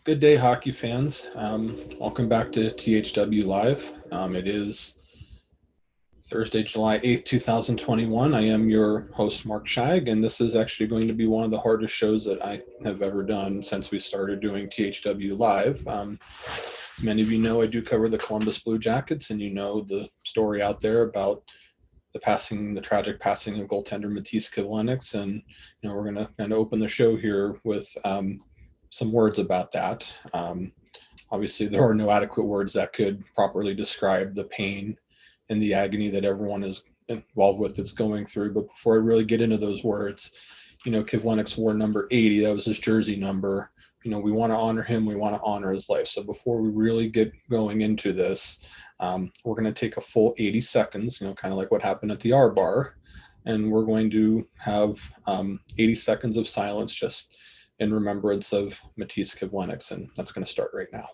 Good day, hockey fans. Welcome back to THW Live. It is Thursday, July 8th, 2021. I am your host, Mark Scheig, and this is actually going to be one of the hardest shows that I have ever done since we started doing THW Live. As many of you know, I do cover the Columbus Blue Jackets, and you know the story out there about the tragic passing of goaltender Matiss Kivlenieks, and we're going to kind of open the show here with some words about that. Obviously, there are no adequate words that could properly describe the pain and the agony that everyone is involved with that's going through. But before I really get into those words, Kivlenieks wore number 80. That was his jersey number. We want to honor him. We want to honor his life. So before we really get going into this, we're going to take a full 80 seconds, kind of like what happened at the R Bar. And we're going to have 80 seconds of silence just in remembrance of Matiss Kivlenieks, and that's going to start right now.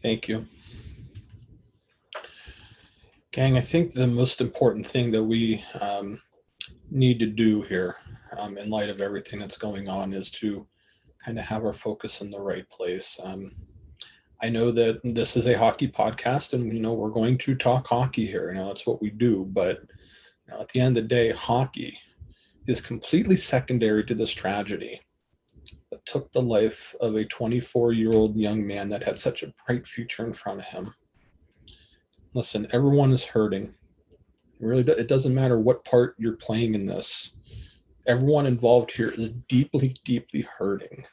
Thank you. Gang, I think the most important thing that we need to do here in light of everything that's going on is to kind of have our focus in the right place. I know that this is a hockey podcast and we're going to talk hockey here. That's what we do. But at the end of the day, hockey is completely secondary to this tragedy that took the life of a 24-year-old young man that had such a bright future in front of him. Listen, everyone is hurting. It doesn't matter what part you're playing in this. Everyone involved here is deeply, deeply hurting.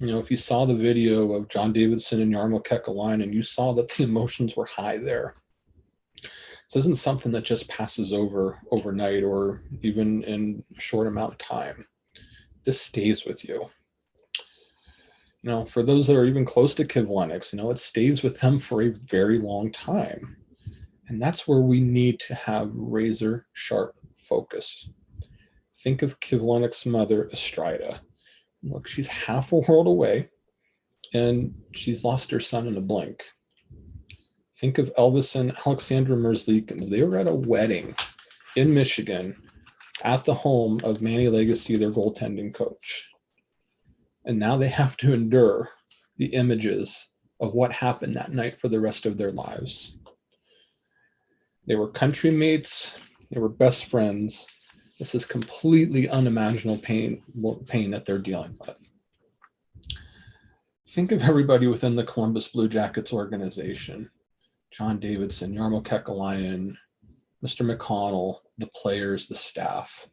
If you saw the video of John Davidson and Jarmo Kekalainen, you saw that the emotions were high there. This isn't something that just passes over overnight or even in a short amount of time. This stays with you. For those that are even close to Kivlenieks, it stays with them for a very long time. And that's where we need to have razor sharp focus. Think of Kivlenieks' mother, Estrada. Look, she's half a world away, and she's lost her son in a blink. Think of Elvis and Alexandra Merzlikins. They were at a wedding in Michigan at the home of Manny Legacy, their goaltending coach. And now they have to endure the images of what happened that night for the rest of their lives. They were country mates. They were best friends. This is completely unimaginable pain that they're dealing with. Think of everybody within the Columbus Blue Jackets organization. John Davidson, Jarmo Kekalainen, Mr. McConnell, the players, the staff.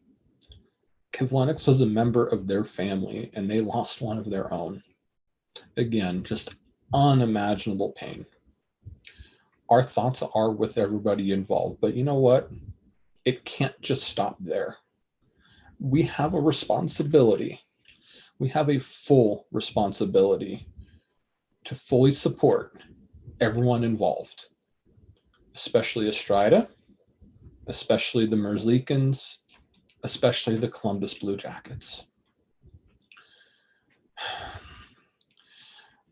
Kivlenieks was a member of their family, and they lost one of their own. Again, just unimaginable pain. Our thoughts are with everybody involved, but you know what? It can't just stop there. We have a responsibility. We have a full responsibility to fully support everyone involved, especially Estrada, especially the Merzlikins, especially the Columbus Blue Jackets.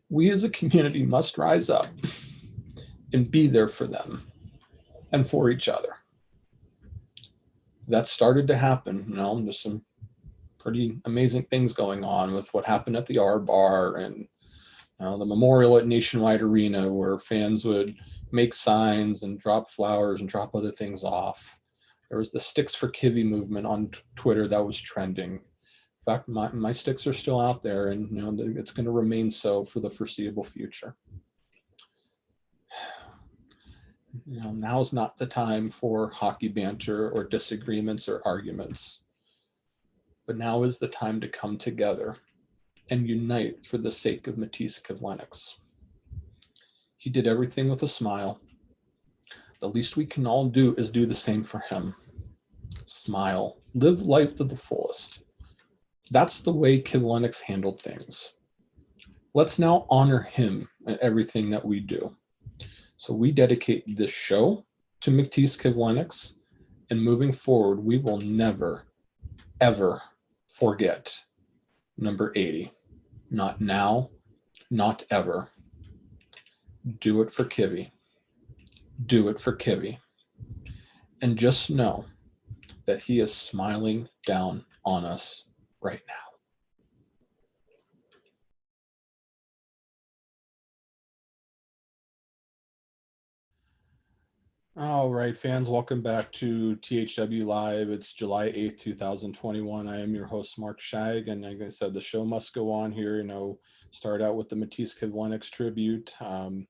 We as a community must rise up and be there for them and for each other. that started to happen. There's some pretty amazing things going on with what happened at the R Bar and the memorial at Nationwide Arena, where fans would make signs and drop flowers and drop other things off. There was the Sticks for Kivy movement on Twitter that was trending. In fact, my sticks are still out there, and it's going to remain so for the foreseeable future. Now's not the time for hockey banter or disagreements or arguments, but now is the time to come together and unite for the sake of Matiss Kivlenieks. He did everything with a smile. The least we can all do is do the same for him. Smile. Live life to the fullest. That's the way Kivlenieks handled things. Let's now honor him and everything that we do. So we dedicate this show to Matiss Kivlenieks, and moving forward, we will never, ever forget number 80. Not now, not ever. Do it for Kivy. Do it for Kivy. And just know that he is smiling down on us right now. All right, fans, welcome back to THW Live. It's July 8th, 2021. I am your host, Mark Scheig, and like I said, the show must go on here. Start out with the Matiss Kivlenieks tribute. And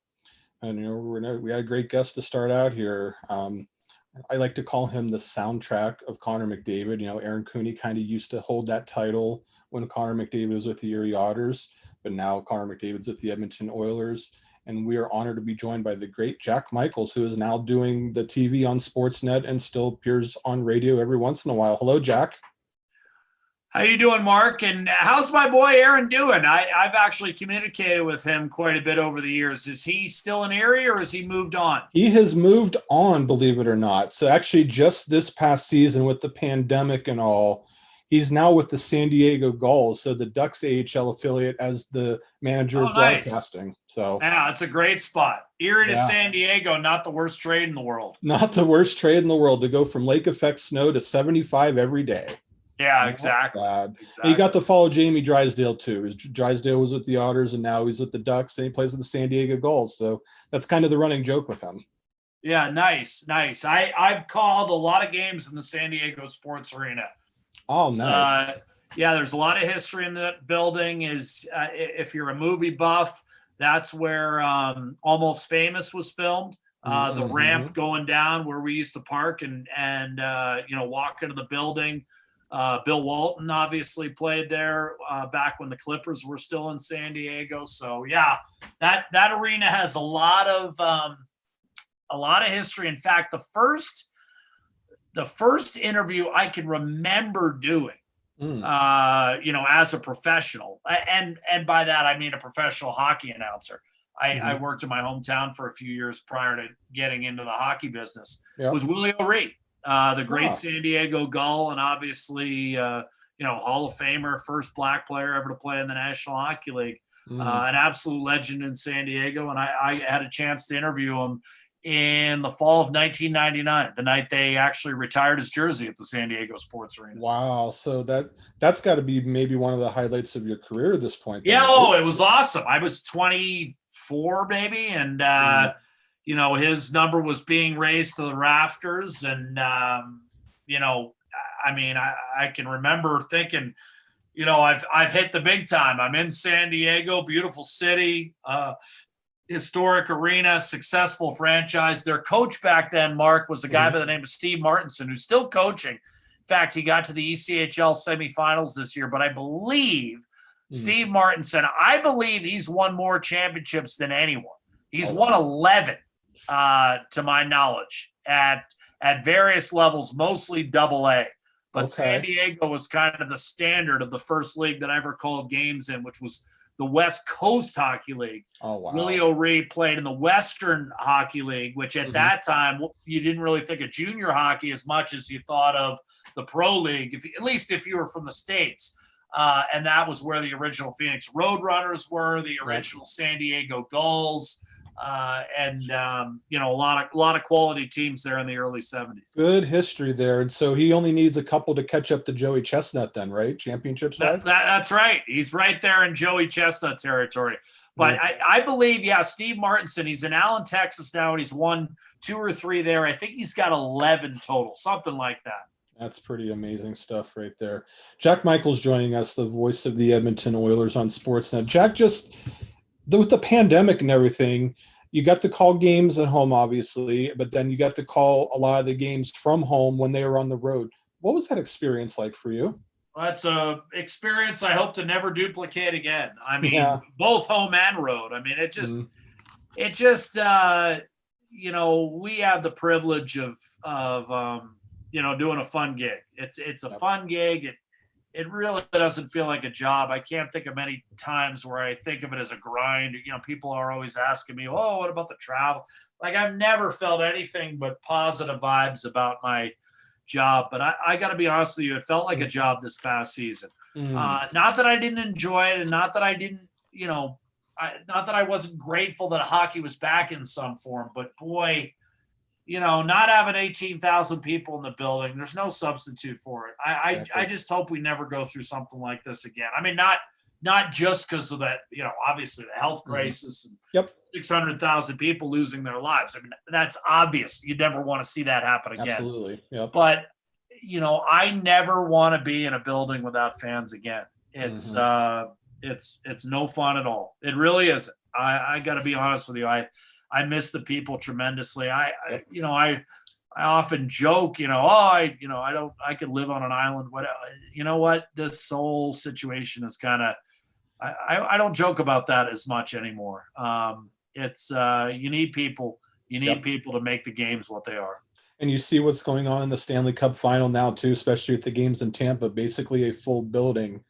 we had a great guest to start out here. I like to call him the soundtrack of Connor McDavid. Aaron Cooney kind of used to hold that title when Connor McDavid was with the Erie Otters, but now Connor McDavid's with the Edmonton Oilers. And we are honored to be joined by the great Jack Michaels, who is now doing the TV on Sportsnet and still appears on radio every once in a while. Hello, Jack. How you doing, Mark? And how's my boy Aaron doing? I've actually communicated with him quite a bit over the years. Is he still in Erie or has he moved on? He has moved on, believe it or not. So actually just this past season with the pandemic and all, he's now with the San Diego Gulls, so the Ducks AHL affiliate, as the manager of broadcasting. Nice. So yeah, that's a great spot. Erie to San Diego, not the worst trade in the world. Not the worst trade in the world, to go from lake effect snow to 75 every day. Yeah, exactly. And you got to follow Jamie Drysdale too. Drysdale was with the Otters and now he's with the Ducks and he plays with the San Diego Gulls. So that's kind of the running joke with him. Yeah, nice. I've called a lot of games in the San Diego Sports Arena. Oh, nice. There's a lot of history in that building. If you're a movie buff, that's where Almost Famous was filmed. The ramp going down where we used to park and walk into the building. Bill Walton obviously played there back when the Clippers were still in San Diego. So yeah, that arena has a lot of history. In fact, the first interview I can remember doing, as a professional, and by that I mean a professional hockey announcer. I worked in my hometown for a few years prior to getting into the hockey business. Yep. Was Willie O'Ree. The great San Diego Gull, and obviously, Hall of Famer, first black player ever to play in the National Hockey League, an absolute legend in San Diego. And I had a chance to interview him in the fall of 1999, the night they actually retired his jersey at the San Diego Sports Arena. Wow. So that's got to be maybe one of the highlights of your career at this point. Yeah. Oh, it was awesome. I was 24, maybe. And, his number was being raised to the rafters. And, I can remember thinking, I've hit the big time. I'm in San Diego, beautiful city, historic arena, successful franchise. Their coach back then, Mark, was a guy by the name of Steve Martinson, who's still coaching. In fact, he got to the ECHL semifinals this year, but I believe Steve Martinson, I believe he's won more championships than anyone. He's won 11. To my knowledge, at various levels, mostly AA. But San Diego was kind of the standard of the first league that I ever called games in, which was the West Coast Hockey League. Oh, wow. Willie O'Ree played in the Western Hockey League, which at that time, you didn't really think of junior hockey as much as you thought of the Pro League, at least if you were from the States. And that was where the original Phoenix Roadrunners were, the original San Diego Gulls. A lot of quality teams there in the early 70s. Good history there. And so he only needs a couple to catch up to Joey Chestnut then, right? Championships wise? That's right. He's right there in Joey Chestnut territory. But I believe, Steve Martinson, he's in Allen, Texas now, and he's won 2 or 3 there. I think he's got 11 total, something like that. That's pretty amazing stuff right there. Jack Michael's joining us, the voice of the Edmonton Oilers on Sportsnet. Jack, just with the pandemic and everything, you got to call games at home, obviously, but then you got to call a lot of the games from home when they were on the road. What was that experience like for you? Well, that's a experience I hope to never duplicate again. I mean, both home and road. I mean, it just, we have the privilege of doing a fun gig. It's a fun gig. It really doesn't feel like a job. I can't think of many times where I think of it as a grind. People are always asking me, oh, what about the travel? Like, I've never felt anything but positive vibes about my job. But I got to be honest with you, it felt like a job this past season. Not that I didn't enjoy it, and not that I didn't, not that I wasn't grateful that hockey was back in some form. But boy, not having 18,000 people in the building, there's no substitute for it. I just hope we never go through something like this again. I mean, not just because of that, obviously the health crisis and 600,000 people losing their lives. I mean, that's obvious. You never want to see that happen again. Absolutely. Yep. But, I never want to be in a building without fans again. It's no fun at all. It really isn't. I got to be honest with you. I miss the people tremendously. I often joke, I could live on an island. Whatever. You know what? This whole situation is kind of, I don't joke about that as much anymore. You need people. You need people to make the games what they are. And you see what's going on in the Stanley Cup final now too, especially with the games in Tampa, basically a full building.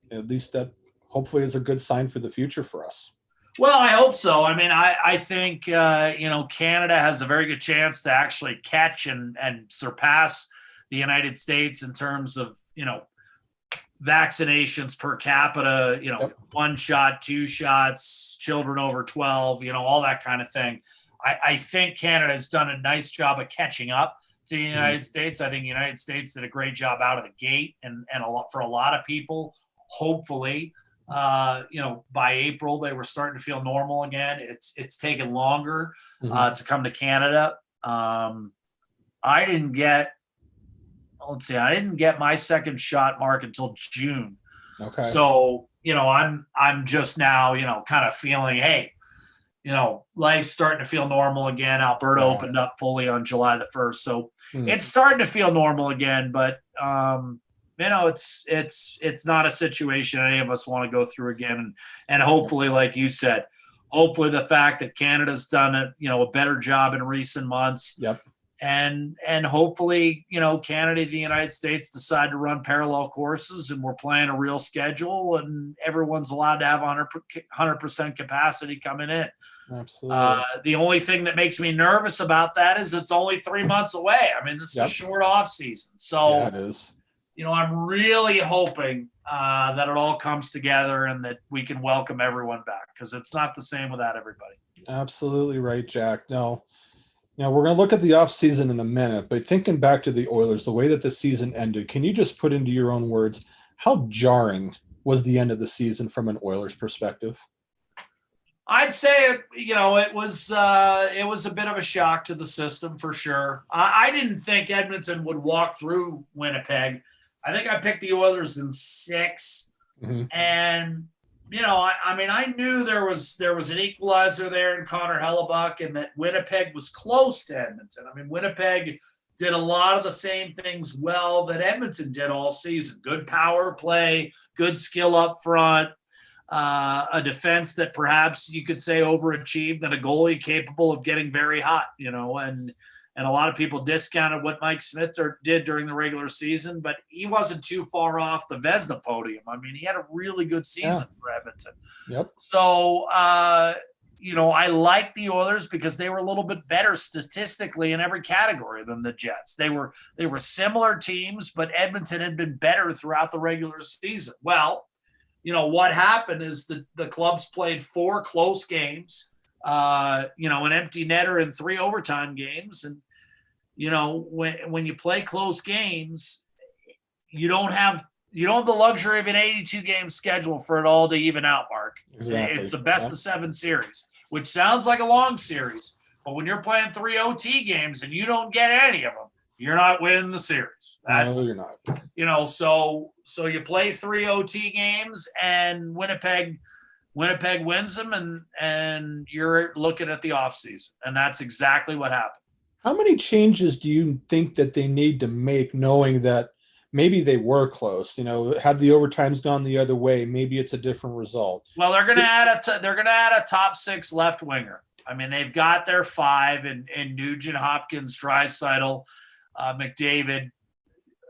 At least that hopefully is a good sign for the future for us. Well, I hope so. I mean, I think, Canada has a very good chance to actually catch and surpass the United States in terms of, vaccinations per capita, 1 shot, 2 shots, children over 12, all that kind of thing. I think Canada has done a nice job of catching up to the United States. I think the United States did a great job out of the gate and for a lot of people, hopefully, by April, they were starting to feel normal again. It's taken longer to come to Canada. I didn't get my second shot, Mark, until June. Okay. So, I'm just now, kind of feeling, hey, life's starting to feel normal again. Alberta opened up fully on July the 1st. So it's starting to feel normal again, but, it's not a situation any of us want to go through again. And hopefully, like you said, hopefully the fact that Canada's done a better job in recent months. Yep. And hopefully, Canada and the United States decide to run parallel courses and we're playing a real schedule and everyone's allowed to have 100% capacity coming in. Absolutely. The only thing that makes me nervous about that is it's only 3 months away. I mean, this is a short off season. So it is. I'm really hoping that it all comes together and that we can welcome everyone back because it's not the same without everybody. Absolutely right, Jack. Now we're going to look at the offseason in a minute, but thinking back to the Oilers, the way that the season ended, can you just put into your own words, how jarring was the end of the season from an Oilers perspective? I'd say, it was a bit of a shock to the system for sure. I didn't think Edmonton would walk through Winnipeg. I think I picked the Oilers in 6. And, I knew there was an equalizer there in Connor Hellebuck and that Winnipeg was close to Edmonton. I mean, Winnipeg did a lot of the same things well that Edmonton did all season. Good power play, good skill up front, a defense that perhaps you could say overachieved, and a goalie capable of getting very hot, and a lot of people discounted what Mike Smith did during the regular season, but he wasn't too far off the Vezina podium. I mean, he had a really good season for Edmonton. Yep. So, I like the Oilers because they were a little bit better statistically in every category than the Jets. They were similar teams, but Edmonton had been better throughout the regular season. Well, what happened is the clubs played 4 close games. an empty netter in 3 overtime games. And, when you play close games, you don't have the luxury of an 82 game schedule for it all to even out, Mark. Exactly. It's a best of 7 series, which sounds like a long series. But when you're playing 3 OT games and you don't get any of them, you're not winning the series. No, you're not. So you play 3 OT games and Winnipeg wins them, and you're looking at the offseason. And that's exactly what happened. How many changes do you think that they need to make, knowing that maybe they were close? Had the overtimes gone the other way, maybe it's a different result. Well, they're going to add a top 6 left winger. I mean, they've got their 5 in Nugent, Hopkins, Draisaitl, McDavid,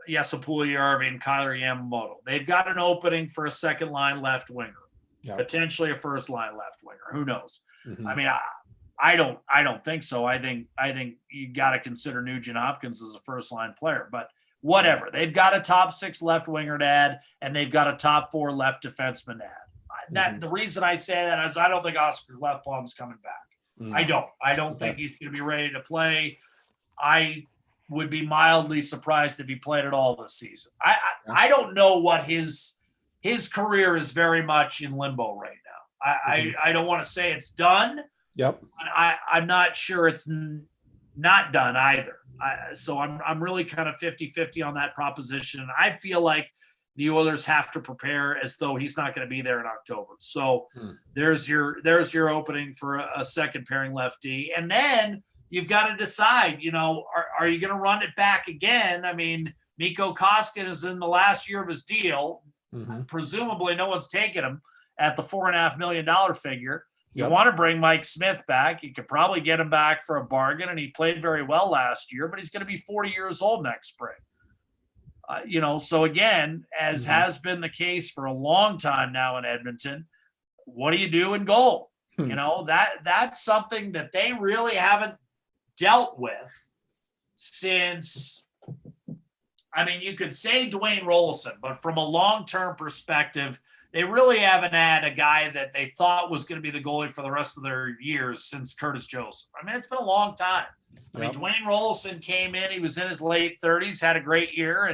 Yesapuli, Irving, Kyler Yamamoto. They've got an opening for a second line left winger, potentially a first line left winger. Who knows? Mm-hmm. I mean, I don't think so. I think you got to consider Nugent Hopkins as a first line player, but whatever. They've got a top 6 left winger to add, and they've got a top 4 left defenseman to add. The reason I say that is I don't think Oscar Lefbaum's coming back. Mm. I don't think he's going to be ready to play. I would be mildly surprised if he played at all this season. I don't know what his career is very much in limbo right now. I don't want to say it's done. Yep. But I'm not sure it's not done either. So I'm really kind of 50-50 on that proposition. And I feel like the Oilers have to prepare as though he's not going to be there in October. So there's your opening for a second pairing lefty. And then you've got to decide, are you going to run it back again? I mean, Mikko Koskinen is in the last year of his deal. Mm-hmm. Presumably no one's taking him at the $4.5 million figure. You want to bring Mike Smith back. You could probably get him back for a bargain, and he played very well last year, but he's going to be 40 years old next spring. So again, as has been the case for a long time now in Edmonton, what do you do in goal? That's something that they really haven't dealt with since, you could say Dwayne Rollison, but from a long-term perspective, they really haven't had a guy that they thought was going to be the goalie for the rest of their years since Curtis Joseph. It's been a long time. Dwayne Rollison came in. He was in his late 30s, had a great year,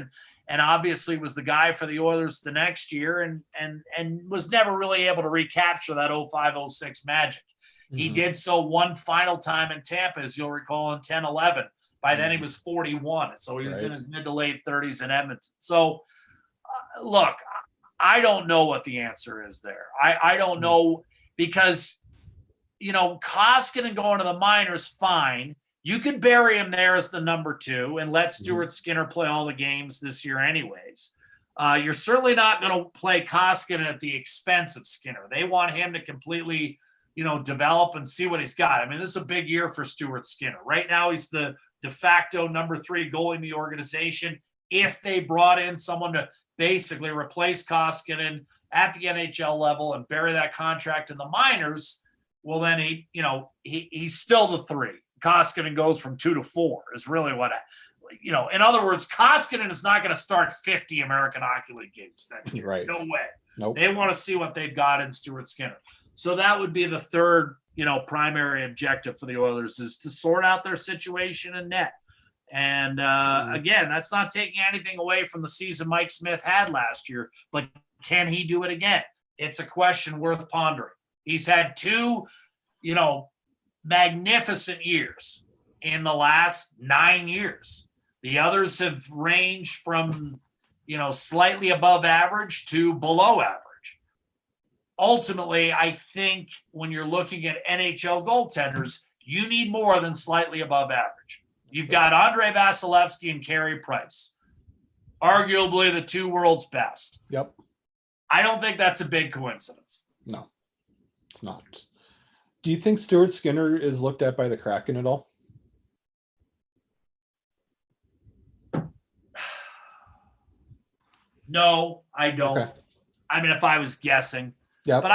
and obviously was the guy for the Oilers the next year and was never really able to recapture that 05-06 magic. Mm-hmm. He did so one final time in Tampa, as you'll recall, in 10-11. By then he was 41, so he was in his mid to late 30s in Edmonton. So, look, I don't know what the answer is there. I don't know because, Koskinen going to the minors, fine. You could bury him there as the number 2 and let Stuart Skinner play all the games this year anyways. You're certainly not going to play Koskinen at the expense of Skinner. They want him to completely, develop and see what he's got. This is a big year for Stuart Skinner. Right now, he's the de facto number 3 goalie in the organization. If they brought in someone to basically replace Koskinen at the NHL level and bury that contract in the minors, well, then he's still the 3. Koskinen goes from 2 to 4 is really what, in other words, Koskinen is not going to start 50 American Hockey League games next year. Right. No way. Nope. They want to see what they've got in Stuart Skinner. So that would be the third, primary objective for the Oilers is to sort out their situation in net. And again, that's not taking anything away from the season Mike Smith had last year, but can he do it again? It's a question worth pondering. He's had 2, magnificent years in the last 9 years. The others have ranged from, slightly above average to below average. Ultimately, I think when you're looking at NHL goaltenders, you need more than slightly above average. You've got Andrei Vasilevsky and Carey Price, arguably the 2 world's best. Yep. I don't think that's a big coincidence. No, it's not. Do you think Stuart Skinner is looked at by the Kraken at all? No, I don't. Okay. If I was guessing. Yeah. But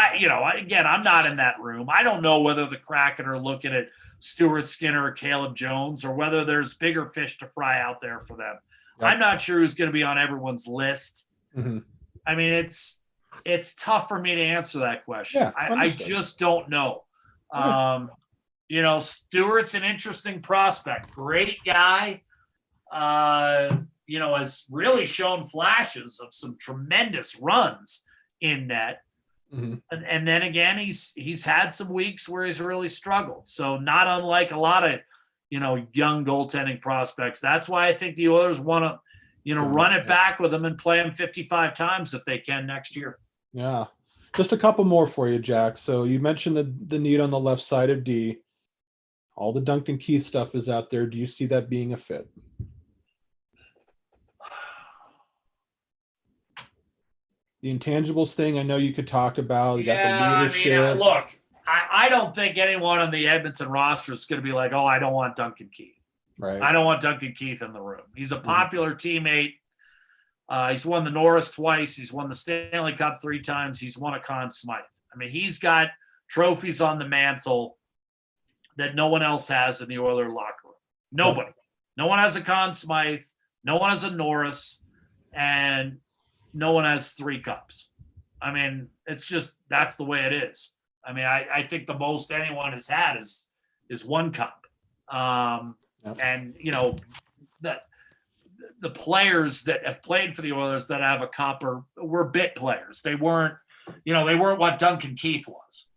again, I'm not in that room. I don't know whether the Kraken are looking at Stuart Skinner or Caleb Jones or whether there's bigger fish to fry out there for them. Yep. I'm not sure who's going to be on everyone's list. Mm-hmm. It's tough for me to answer that question. Yeah, I just don't know. Stewart's an interesting prospect. Great guy. Has really shown flashes of some tremendous runs in net. Mm-hmm. And then again, he's had some weeks where he's really struggled. So not unlike a lot of, young goaltending prospects. That's why I think the Oilers want to, run it back with him and play him 55 times if they can next year. Yeah. Just a couple more for you, Jack. So you mentioned the need on the left side of D. All the Duncan Keith stuff is out there. Do you see that being a fit? The intangibles thing, I know you could talk about. You got the leadership. Look, I don't think anyone on the Edmonton roster is going to be like, oh, I don't want Duncan Keith. Right. I don't want Duncan Keith in the room. He's a popular teammate. He's won the Norris twice. He's won the Stanley Cup 3 times. He's won a Conn Smythe. I mean, he's got trophies on the mantle that no one else has in the Oiler locker room. Nobody. Yep. No one has a Conn Smythe. No one has a Norris. And no one has 3 cups. I mean, it's just, that's the way it is. I mean, I think the most anyone has had is 1 cup. Yep. And, the players that have played for the Oilers that have a cup were bit players. They weren't what Duncan Keith was,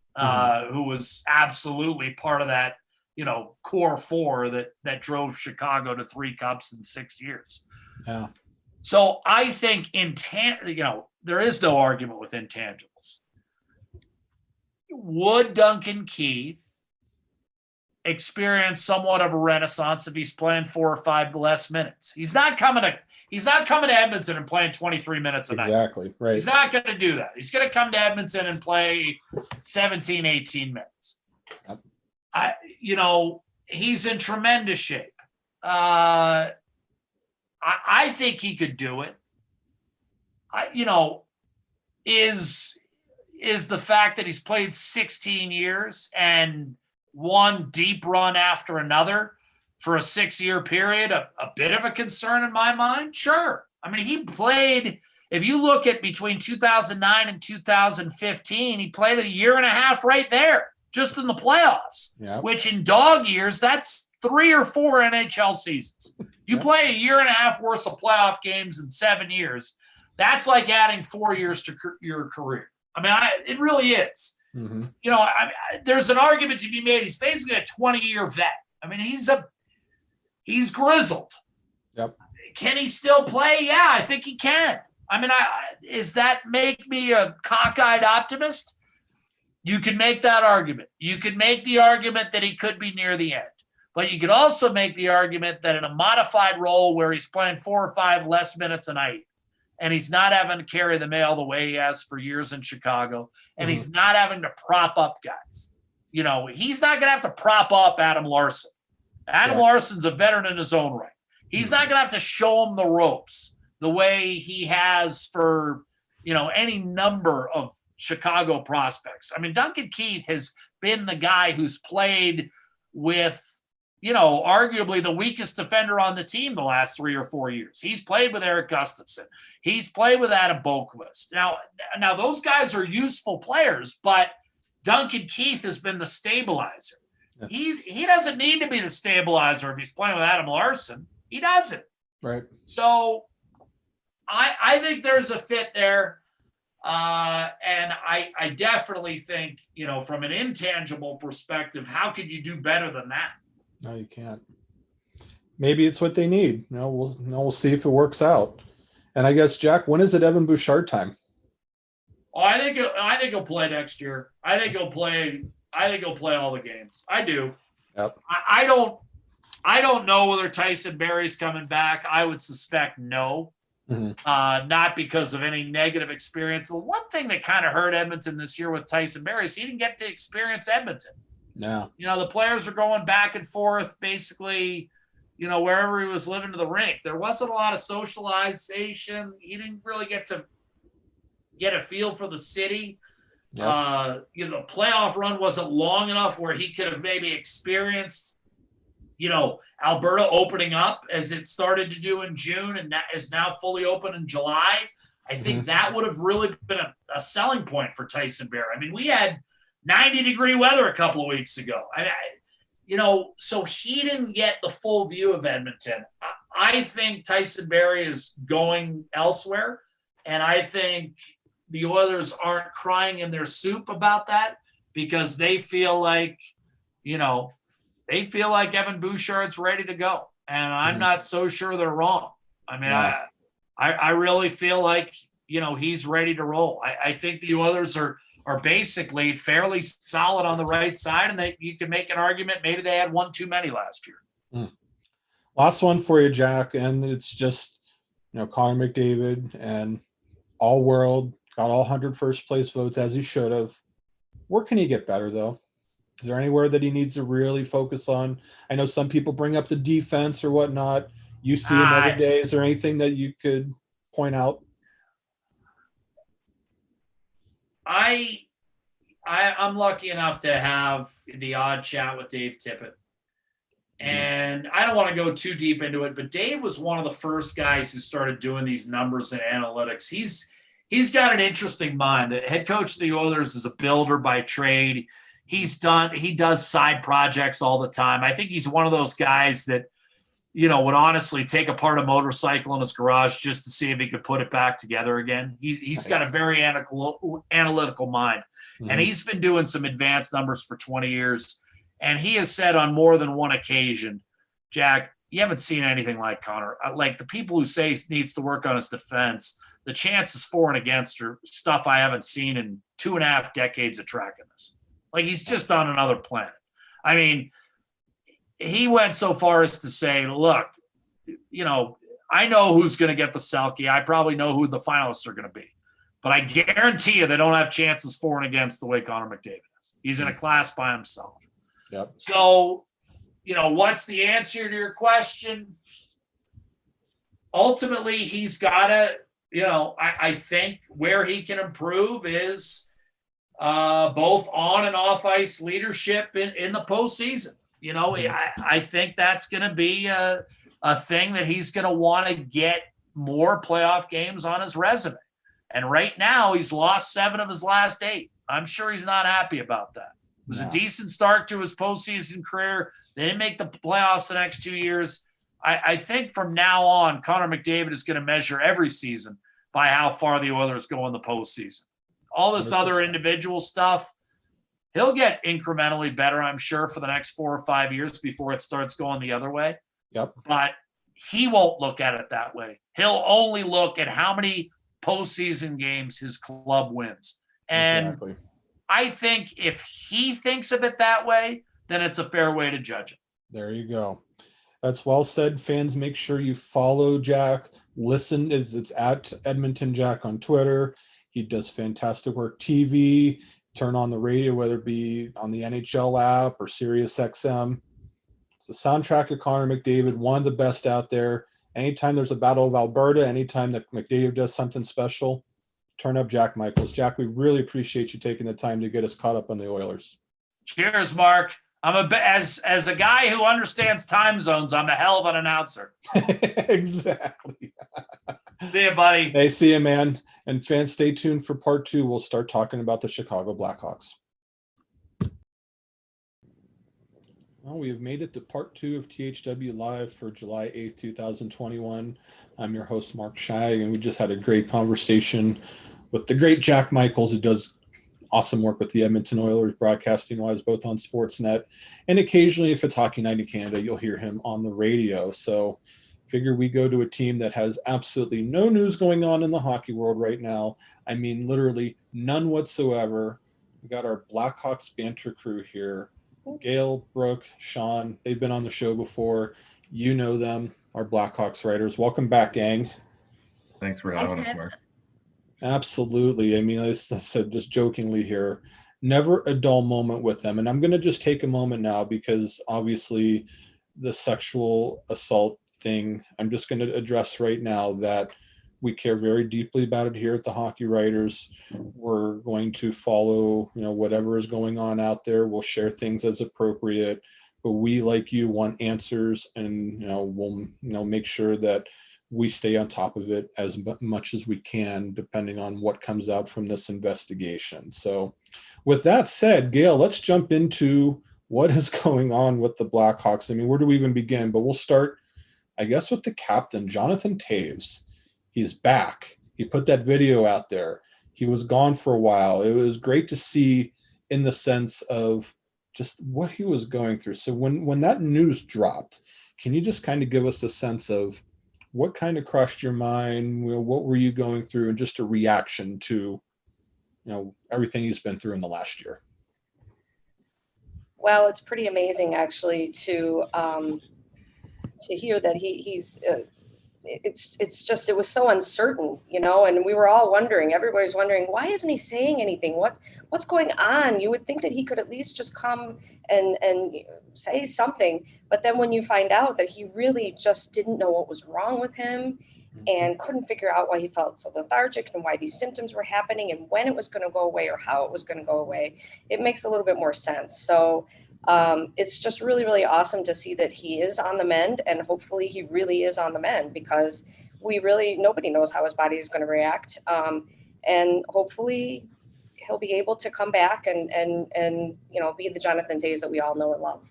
who was absolutely part of that, core 4 that drove Chicago to 3 cups in 6 years. Yeah. So I think there is no argument with intangibles. Would Duncan Keith experience somewhat of a renaissance if he's playing 4 or 5 less minutes? He's not coming to Edmonton and playing 23 minutes a night. Exactly. Right. He's not going to do that. He's going to come to Edmonton and play 17, 18 minutes. Yep. He's in tremendous shape. I think he could do it. Is the fact that he's played 16 years and one deep run after another for a 6-year period a bit of a concern in my mind? Sure. I mean, he played, if you look at between 2009 and 2015, he played a year and a half right there, just in the playoffs, which in dog years, that's 3 or 4 NHL seasons. You play a year and a half worth of playoff games in 7 years. That's like adding 4 years to your career. I mean, it really is. Mm-hmm. There's an argument to be made. He's basically a 20-year vet. I mean, he's grizzled. Yep. Can he still play? Yeah, I think he can. I mean, does that make me a cockeyed optimist? You can make that argument. You could make the argument that he could be near the end. But you could also make the argument that in a modified role where he's playing 4 or 5 less minutes a night, and he's not having to carry the mail the way he has for years in Chicago, and he's not having to prop up guys. He's not going to have to prop up Adam Larsson. Adam Larsson's a veteran in his own right. He's not going to have to show him the ropes the way he has for, any number of Chicago prospects. I mean, Duncan Keith has been the guy who's played with, arguably the weakest defender on the team the last 3 or 4 years. He's played with Eric Gustafsson. He's played with Adam Boqvist. Now those guys are useful players, but Duncan Keith has been the stabilizer. Yeah. He doesn't need to be the stabilizer if he's playing with Adam Larsson. He doesn't. Right. So I think there's a fit there. And I definitely think, from an intangible perspective, how could you do better than that? No, you can't. Maybe it's what they need. We'll see if it works out. And I guess, Jack, when is it Evan Bouchard time? Oh, I think he'll play next year. I think he'll play all the games. I do. Yep. I don't know whether Tyson Barrie's coming back. I would suspect no. Mm-hmm. Not because of any negative experience. The one thing that kind of hurt Edmonton this year with Tyson Barrie is he didn't get to experience Edmonton. No. The players are going back and forth basically, wherever he was living to the rink. There wasn't a lot of socialization. He didn't really get a feel for the city. Yep. The playoff run wasn't long enough where he could have maybe experienced, Alberta opening up as it started to do in June and that is now fully open in July. I think that would have really been a selling point for Tyson Barrie. I mean, we had 90-degree weather a couple of weeks ago. So he didn't get the full view of Edmonton. I think Tyson Barrie is going elsewhere, and I think the Oilers aren't crying in their soup about that because they feel like, Evan Bouchard's ready to go, and I'm not so sure they're wrong. I mean, I really feel like, he's ready to roll. I think the Oilers are basically fairly solid on the right side, and you can make an argument maybe they had one too many last year. Last one for you, Jack, and it's just, Connor McDavid and all world, got all 100 first place votes as he should have. Where can he get better, though? Is there anywhere that he needs to really focus on? I know some people bring up the defense or whatnot. You see him every day. Is there anything that you could point out? I'm lucky enough to have the odd chat with Dave Tippett. And I don't want to go too deep into it, but Dave was one of the first guys who started doing these numbers and analytics. He's got an interesting mind. The head coach of the Oilers is a builder by trade. He does side projects all the time. I think he's one of those guys that, would honestly take apart a motorcycle in his garage just to see if he could put it back together again. He's got a very analytical mind. Mm-hmm. And he's been doing some advanced numbers for 20 years. And he has said on more than one occasion, Jack, you haven't seen anything like Connor. Like the people who say he needs to work on his defense, the chances for and against are stuff I haven't seen in 2.5 decades of tracking this. Like he's just on another planet. I mean, he went so far as to say, look, I know who's going to get the Selke. I probably know who the finalists are going to be. But I guarantee you they don't have chances for and against the way Connor McDavid is. He's in a class by himself. Yep. So, what's the answer to your question? Ultimately, he's got to, I think where he can improve is both on and off ice leadership in the postseason. I think that's going to be a thing that he's going to want to get more playoff games on his resume. And right now, he's lost 7 of his last 8. I'm sure he's not happy about that. It was a decent start to his postseason career. They didn't make the playoffs the next 2 years. I think from now on, Connor McDavid is going to measure every season by how far the Oilers go in the postseason. All this 100%. Other individual stuff, he'll get incrementally better, I'm sure, for the next 4 or 5 years before it starts going the other way. Yep. But he won't look at it that way. He'll only look at how many postseason games his club wins. And exactly. I think if he thinks of it that way, then it's a fair way to judge it. There you go. That's well said. Fans, make sure you follow Jack. Listen, it's at Edmonton Jack on Twitter. He does fantastic work. TV, turn on the radio, whether it be on the NHL app or Sirius XM. It's the soundtrack of Connor McDavid, one of the best out there. Anytime there's a Battle of Alberta, anytime that McDavid does something special, turn up Jack Michaels. Jack, we really appreciate you taking the time to get us caught up on the Oilers. Cheers, Mark. As a guy who understands time zones, I'm a hell of an announcer. Exactly. See you, buddy. Hey, see you, man. And fans, stay tuned for part 2. We'll start talking about the Chicago Blackhawks. Well, we have made it to part 2 of THW Live for July 8th, 2021. I'm your host, Mark Scheig, and we just had a great conversation with the great Jack Michaels, who does awesome work with the Edmonton Oilers broadcasting-wise, both on Sportsnet. And occasionally, if it's Hockey Night in Canada, you'll hear him on the radio. So figure we go to a team that has absolutely no news going on in the hockey world right now. I mean, literally none whatsoever. We got our Blackhawks Banter crew here. Gail, Brooke, Shaun, they've been on the show before. You know them, our Blackhawks writers. Welcome back, gang. Thanks for having us, Mark. Absolutely. I mean, as I said, just jokingly here, never a dull moment with them. And I'm going to just take a moment now because obviously the sexual assault thing, I'm just going to address right now that we care very deeply about it here at the Hockey Writers. We're going to follow, whatever is going on out there. We'll share things as appropriate, but we, like you, want answers, and we'll make sure that we stay on top of it as much as we can, depending on what comes out from this investigation. So with that said, Gail, let's jump into what is going on with the Blackhawks. I mean, where do we even begin? But we'll start, I guess, with the captain, Jonathan Toews. He's back. He put that video out there. He was gone for a while. It was great to see in the sense of just what he was going through. So when that news dropped, can you just kind of give us a sense of what kind of crossed your mind? What were you going through, and just a reaction to, everything he's been through in the last year? Well, it's pretty amazing actually to hear that he's. It was so uncertain, and we were all wondering. Everybody's wondering, why isn't he saying anything? What's going on? You would think that he could at least just come and say something. But then when you find out that he really just didn't know what was wrong with him and couldn't figure out why he felt so lethargic and why these symptoms were happening and when it was going to go away or how it was going to go away, it makes a little bit more sense. So it's just really, really awesome to see that he is on the mend, and hopefully he really is on the mend, because nobody knows how his body is going to react. And hopefully he'll be able to come back and be the Jonathan Toews that we all know and love.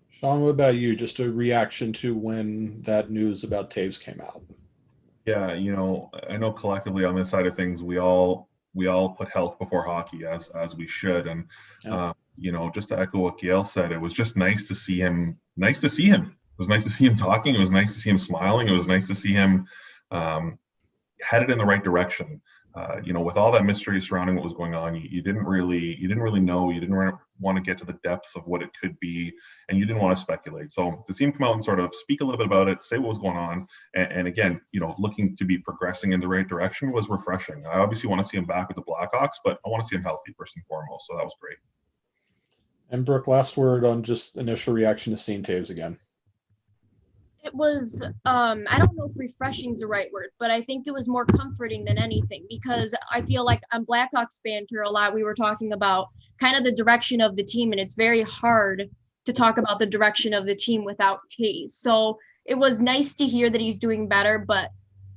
Shaun, what about you? Just a reaction to when that news about Toews came out. Yeah, I know collectively on this side of things, we all put health before hockey, as we should. And just to echo what Gail said, it was just nice to see him. It was nice to see him talking. It was nice to see him smiling. It was nice to see him headed in the right direction. With all that mystery surrounding what was going on, you didn't really know. You didn't want to get to the depths of what it could be, and you didn't want to speculate. So to see him come out and sort of speak a little bit about it, say what was going on, and again, looking to be progressing in the right direction was refreshing. I obviously want to see him back with the Blackhawks, but I want to see him healthy first and foremost. So that was great. And Brooke, last word on just initial reaction to seeing Toews again. It was, I don't know if refreshing is the right word, but I think it was more comforting than anything, because I feel like on Blackhawks Banter a lot, we were talking about kind of the direction of the team, and it's very hard to talk about the direction of the team without Toews. So it was nice to hear that he's doing better, but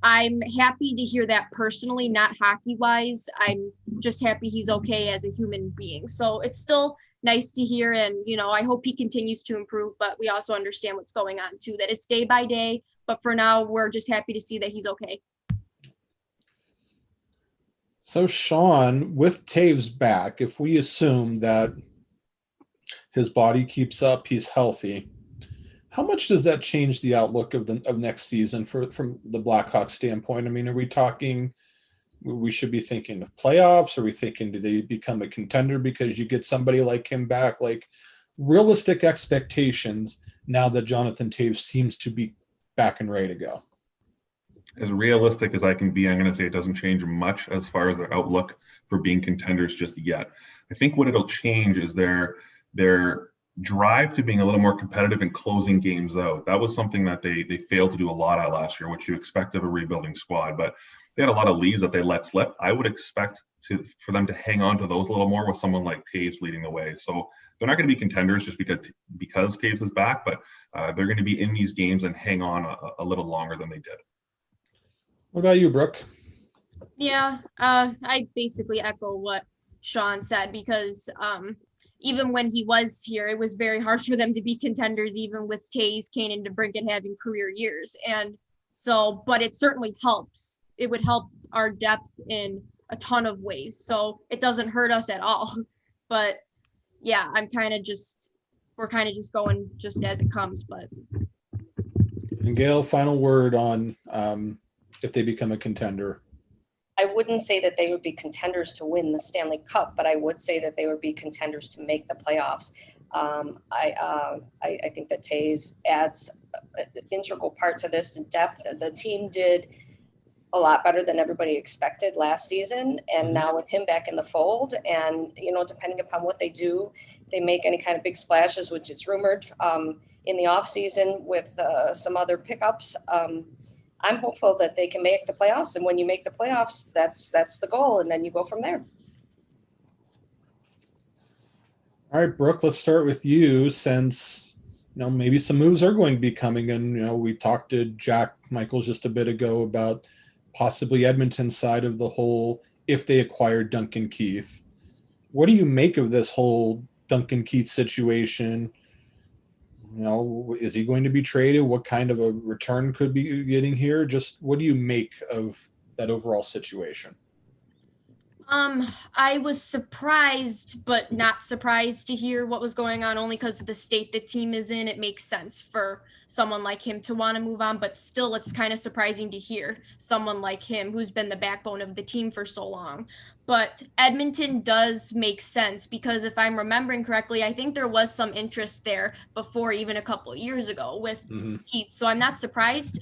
I'm happy to hear that personally, not hockey-wise. I'm just happy he's okay as a human being. So it's still nice to hear, and I hope he continues to improve, but we also understand what's going on too, that it's day by day, but for now we're just happy to see that he's okay. So Shaun, with Toews back, if we assume that his body keeps up, he's healthy, how much does that change the outlook of next season from the Blackhawks standpoint? I mean, are we talking we should be thinking of playoffs? Are we thinking, do they become a contender because you get somebody like him back? Like, realistic expectations now that Jonathan Toews seems to be back and ready to go. As realistic as I can be, I'm going to say it doesn't change much as far as their outlook for being contenders just yet. I think what it'll change is their drive to being a little more competitive and closing games out. That was something that they failed to do a lot at last year, which you expect of a rebuilding squad. But they had a lot of leads that they let slip. I would expect for them to hang on to those a little more with someone like Toews leading the way. So they're not going to be contenders just because Toews is back, but they're going to be in these games and hang on a little longer than they did. What about you, Brooke? Yeah, I basically echo what Shaun said, because even when he was here, it was very hard for them to be contenders, even with Toews, Kane, and DeBrincat having career years. And so, but it certainly helps. It would help our depth in a ton of ways. So it doesn't hurt us at all. But yeah, we're kind of just going just as it comes. But And Gail, final word on if they become a contender. I wouldn't say that they would be contenders to win the Stanley Cup, but I would say that they would be contenders to make the playoffs. I think that Toews adds an integral part to this depth. The team did a lot better than everybody expected last season, and now with him back in the fold, and depending upon what they do, if they make any kind of big splashes, which it's rumored in the off season with some other pickups. I'm hopeful that they can make the playoffs, and when you make the playoffs, that's the goal, and then you go from there. All right, Brooke, let's start with you, since maybe some moves are going to be coming, and we talked to Jack Michaels just a bit ago about possibly Edmonton's side of the whole if they acquired Duncan Keith. what do you make of this whole Duncan Keith situation? You know, is he going to be traded? What kind of a return could be getting here? Just what do you make of that overall situation? I was surprised, but not surprised to hear what was going on, only because of the state the team is in. It makes sense for someone like him to want to move on, but still, it's kind of surprising to hear someone like him who's been the backbone of the team for so long. But Edmonton does make sense because if I'm remembering correctly, I think there was some interest there before even a couple of years ago with Keith. So I'm not surprised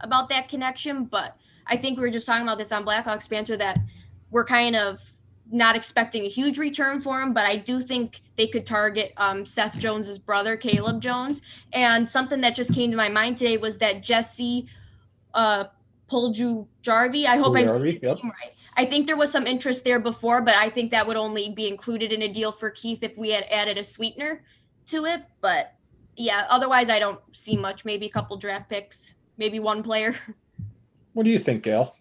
about that connection, but I think we were just talking about this on Blackhawks Banter that we're kind of not expecting a huge return for him, but I do think they could target Seth Jones's brother, Caleb Jones. And something that just came to my mind today was that Jesse Puljujarvi, I hope I'm saying his name right. I think there was some interest there before, but I think that would only be included in a deal for Keith if we had added a sweetener to it. But yeah, otherwise I don't see much. Maybe a couple draft picks, maybe one player. What do you think, Gail?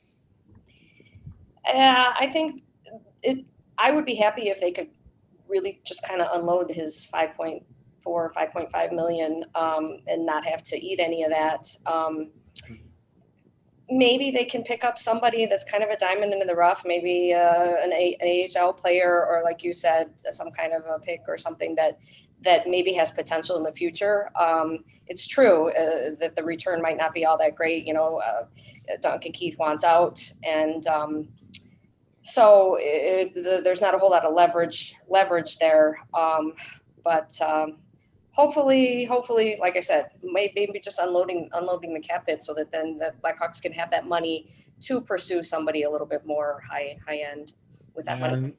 I think I would be happy if they could really just kind of unload his 5.4 or 5.5 million and not have to eat any of that. Maybe they can pick up somebody that's kind of a diamond in the rough, maybe an AHL player, or like you said, some kind of a pick or something that maybe has potential in the future. It's true that the return might not be all that great. Duncan Keith wants out, and so there's not a whole lot of leverage there. But hopefully, like I said, maybe just unloading the cap hit so that then the Blackhawks can have that money to pursue somebody a little bit more high end with that money.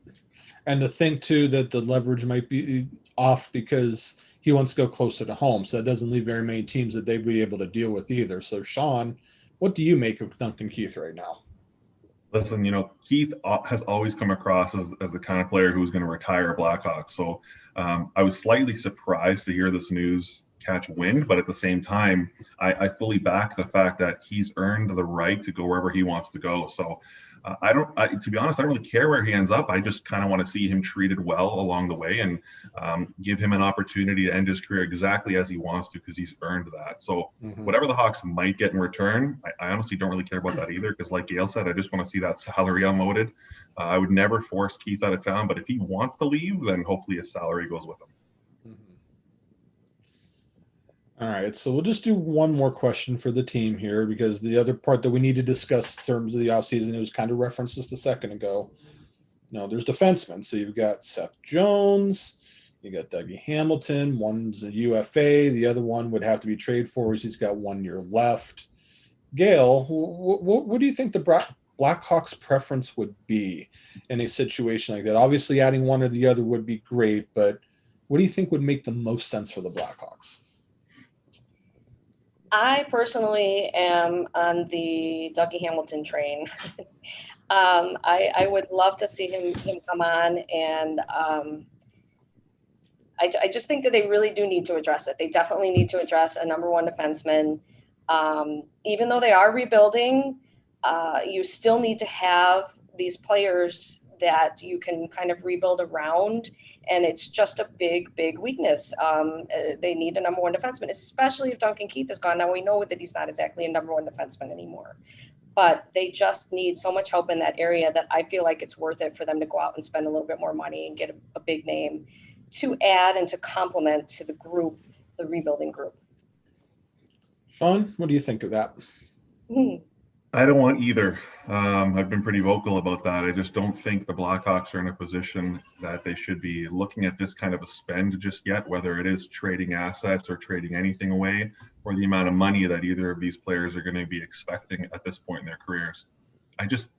And to think too that the leverage might be off because he wants to go closer to home, so that doesn't leave very many teams that they'd be able to deal with either. So Shaun, what do you make of Duncan Keith right now? Listen, Keith has always come across as the kind of player who's going to retire a Blackhawk. So I was slightly surprised to hear this news catch wind, but at the same time, I fully back the fact that he's earned the right to go wherever he wants to go. So to be honest, I don't really care where he ends up. I just kind of want to see him treated well along the way and give him an opportunity to end his career exactly as he wants to, because he's earned that. So whatever the Hawks might get in return, I honestly don't really care about that either, because like Gail said, I just want to see that salary unloaded. I would never force Keith out of town, but if he wants to leave, then hopefully his salary goes with him. All right, so we'll just do one more question for the team here, because the other part that we need to discuss in terms of the offseason, it was kind of referenced just a second ago. There's defensemen. So you've got Seth Jones, you got Dougie Hamilton. One's a UFA. The other one would have to be traded for, as he's got 1 year left. Gail, what do you think the Blackhawks' preference would be in a situation like that? Obviously, adding one or the other would be great, but what do you think would make the most sense for the Blackhawks? I personally am on the Dougie Hamilton train. I would love to see him come on, and I just think that they really do need to address it. They definitely need to address a number one defenseman. Even though they are rebuilding, you still need to have these players that you can kind of rebuild around. And it's just a big weakness. They need a number one defenseman, especially if Duncan Keith is gone. Now we know that he's not exactly a number one defenseman anymore, but they just need so much help in that area that I feel like it's worth it for them to go out and spend a little bit more money and get a big name to add and to complement to the group, the rebuilding group. Shaun, what do you think of that? I don't want either. I've been pretty vocal about that. I just don't think the Blackhawks are in a position that they should be looking at this kind of a spend just yet, whether it is trading assets or trading anything away, or the amount of money that either of these players are going to be expecting at this point in their careers. I just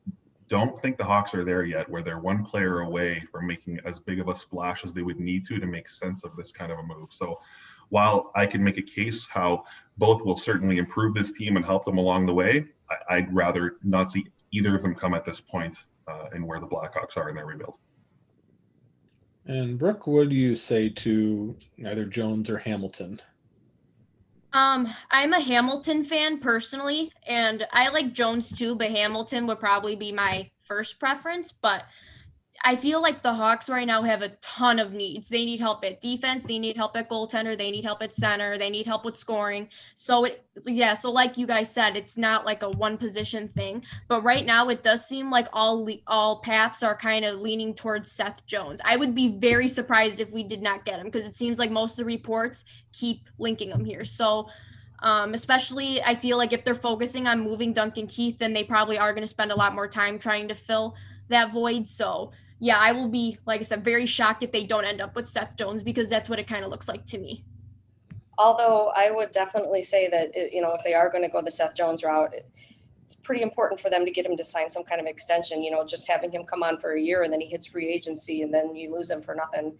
don't think the Hawks are there yet, where they're one player away from making as big of a splash as they would need to make sense of this kind of a move. So while I can make a case how both will certainly improve this team and help them along the way, I'd rather not see either of them come at this point in where the Blackhawks are in their rebuild. And Brooke, what do you say to either Jones or Hamilton? I'm a Hamilton fan personally, and I like Jones too, but Hamilton would probably be my first preference. But I feel like the Hawks right now have a ton of needs. They need help at defense. They need help at goaltender. They need help at center. They need help with scoring. So so like you guys said, it's not like a one position thing. But right now, it does seem like all paths are kind of leaning towards Seth Jones. I would be very surprised if we did not get him, because it seems like most of the reports keep linking him here. So especially I feel like if they're focusing on moving Duncan Keith, then they probably are going to spend a lot more time trying to fill that void. So yeah, I will be, like I said, very shocked if they don't end up with Seth Jones, because that's what it kind of looks like to me. Although I would definitely say that, if they are going to go the Seth Jones route, it's pretty important for them to get him to sign some kind of extension. Just having him come on for a year and then he hits free agency and then you lose him for nothing.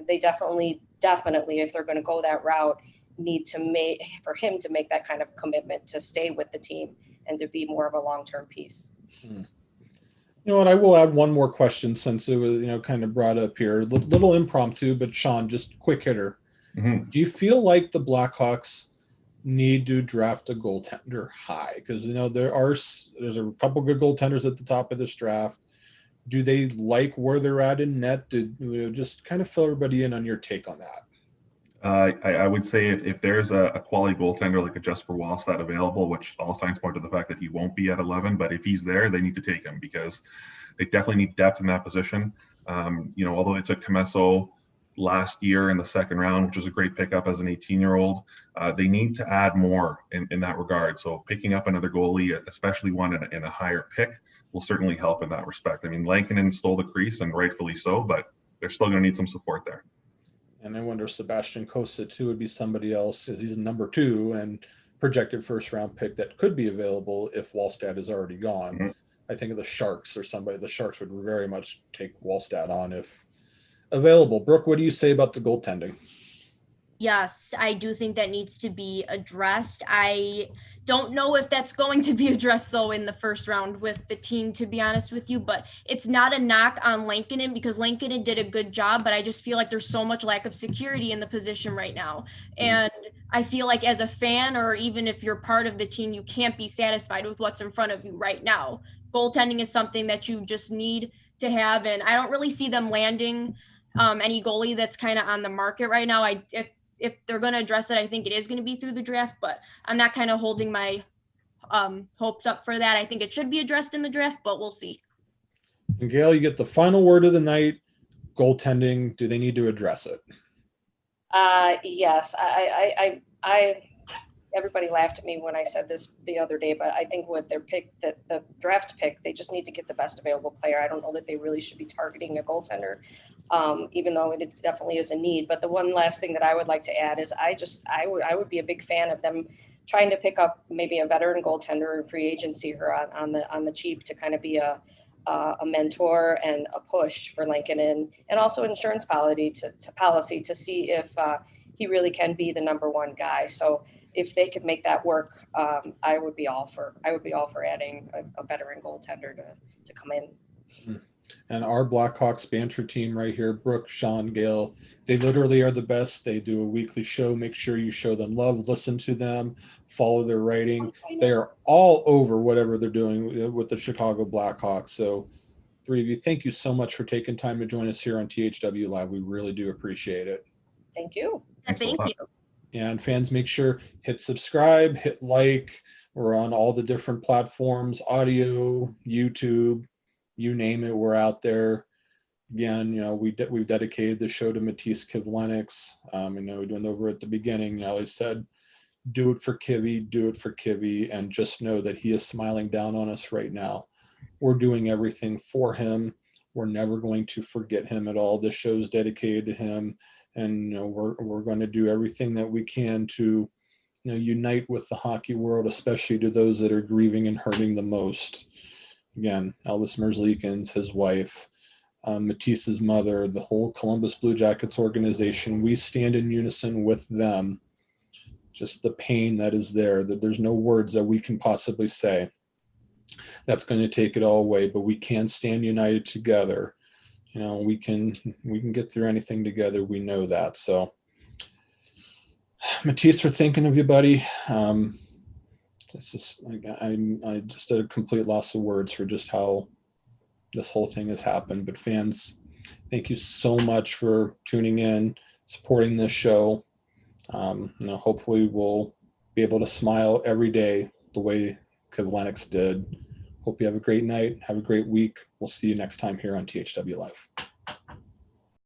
They definitely, if they're going to go that route, need to for him to make that kind of commitment to stay with the team and to be more of a long-term piece. You know what? I will add one more question, since it was, kind of brought up here. Little impromptu, but Shaun, just quick hitter. Mhm. Do you feel like the Blackhawks need to draft a goaltender high? Because there's a couple good goaltenders at the top of this draft. Do they like where they're at in net? Just kind of fill everybody in on your take on that. I would say if there's a quality goaltender like a Jesper Wallstedt available, which all signs point to the fact that he won't be at 11, but if he's there, they need to take him, because they definitely need depth in that position. Although they took Comesso last year in the second round, which was a great pickup as an 18-year-old, they need to add more in that regard. So picking up another goalie, especially one in a higher pick, will certainly help in that respect. I mean, Lankinen stole the crease, and rightfully so, but they're still going to need some support there. And I wonder if Sebastian Kosa too would be somebody else, as he's number 2 and projected first round pick that could be available if Wallstedt is already gone. Mm-hmm. I think of the Sharks or somebody. The Sharks would very much take Wallstedt on if available. Brooke, what do you say about the goaltending? Yes, I do think that needs to be addressed. I don't know if that's going to be addressed, though, in the first round with the team, to be honest with you. But it's not a knock on Lankinen, because Lankinen did a good job. But I just feel like there's so much lack of security in the position right now. And I feel like as a fan, or even if you're part of the team, you can't be satisfied with what's in front of you right now. Goaltending is something that you just need to have. And I don't really see them landing any goalie that's kind of on the market right now. If they're going to address it, I think it is going to be through the draft, but I'm not kind of holding my hopes up for that. I think it should be addressed in the draft, but we'll see. And Gail, you get the final word of the night. Goaltending, do they need to address it? Yes, everybody laughed at me when I said this the other day, but I think with their pick, the draft pick, they just need to get the best available player. I don't know that they really should be targeting a goaltender, even though it definitely is a need. But the one last thing that I would like to add is I would be a big fan of them trying to pick up maybe a veteran goaltender in free agency or on the cheap to kind of be a mentor and a push for Lankinen, and also insurance policy to see if he really can be the number one guy. So if they could make that work, I would be all for adding a veteran goaltender to come in. And our Blackhawks Banter team right here, Brooke, Shaun, Gail, they literally are the best. They do a weekly show. Make sure you show them love, listen to them, follow their writing. They are all over whatever they're doing with the Chicago Blackhawks. So 3 of you, thank you so much for taking time to join us here on THW Live. We really do appreciate it. Thank you. Thank you. And fans, make sure hit subscribe, hit like. We're on all the different platforms, audio, YouTube, you name it, we're out there. Again, we've dedicated the show to Matiss Kivlenieks. We went over at the beginning. I always said, do it for Kivy, do it for Kivy, and just know that he is smiling down on us right now. We're doing everything for him. We're never going to forget him at all. This show is dedicated to him, and we're going to do everything that we can to unite with the hockey world, especially to those that are grieving and hurting the most. Again, Elvis Merzlikins, his wife, Matiss's mother, the whole Columbus Blue Jackets organization, we stand in unison with them. Just the pain that is there, that there's no words that we can possibly say that's going to take it all away, but we can stand united together. We can get through anything together. We know that. So Matiss, we're thinking of you, buddy. It's just I just had a complete loss of words for just how this whole thing has happened. But fans, thank you so much for tuning in, supporting this show. Hopefully we'll be able to smile every day the way Kivlenieks did. Hope you have a great night. Have a great week. We'll see you next time here on THW Live.